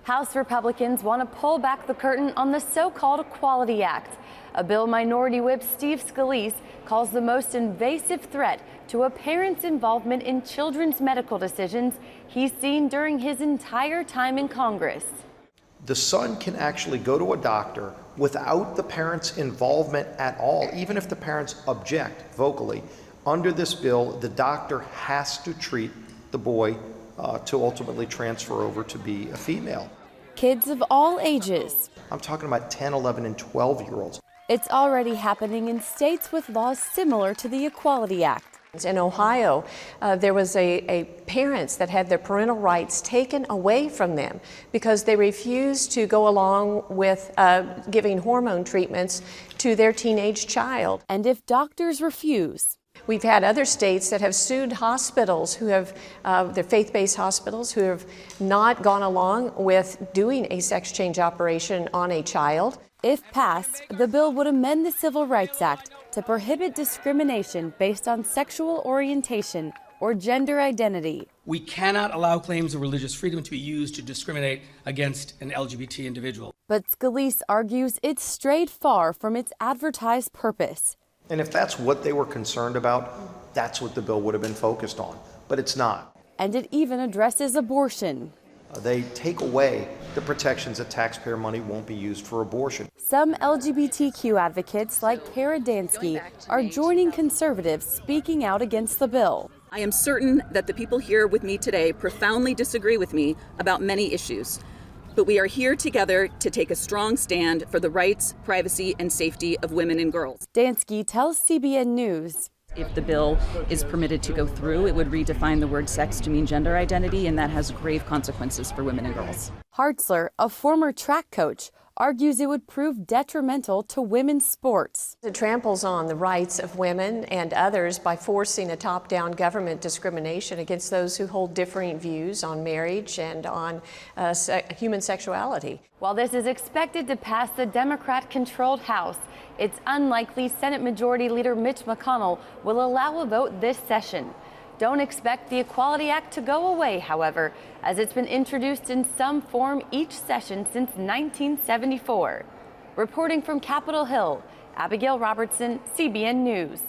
House Republicans want to pull back the curtain on the so-called Equality Act, a bill Minority Whip Steve Scalise calls the most invasive threat to a parent's involvement in children's medical decisions he's seen during his entire time in Congress. The son can actually go to a doctor without the parent's involvement at all, even if the parents object vocally. Under this bill, the doctor has to treat the boy to ultimately transfer over to be a female. Kids of all ages. I'm talking about 10, 11, and 12-year-olds. It's already happening in states with laws similar to the Equality Act. In Ohio, there was a parents that had their parental rights taken away from them because they refused to go along with giving hormone treatments to their teenage child. And if doctors refuse, we've had other states that have sued hospitals who have, their faith-based hospitals who have not gone along with doing a sex change operation on a child. If passed, the bill would amend the Civil Rights Act to prohibit discrimination based on sexual orientation or gender identity. We cannot allow claims of religious freedom to be used to discriminate against an LGBT individual. But Scalise argues it's strayed far from its advertised purpose. And if that's what they were concerned about, that's what the bill would have been focused on. But it's not. And it even addresses abortion. They take away the protections that taxpayer money won't be used for abortion. Some LGBTQ advocates like Kara Dansky are joining conservatives speaking out against the bill. I am certain that the people here with me today profoundly disagree with me about many issues. But we are here together to take a strong stand for the rights, privacy, and safety of women and girls. Dansky tells CBN News. If the bill is permitted to go through, it would redefine the word sex to mean gender identity, and that has grave consequences for women and girls. Hartzler, a former track coach, argues it would prove detrimental to women's sports. It tramples on the rights of women and others by forcing a top-down government discrimination against those who hold differing views on marriage and on human sexuality. While this is expected to pass the Democrat-controlled House, it's unlikely Senate Majority Leader Mitch McConnell will allow a vote this session. Don't expect the Equality Act to go away, however, as it's been introduced in some form each session since 1974. Reporting from Capitol Hill, Abigail Robertson, CBN News.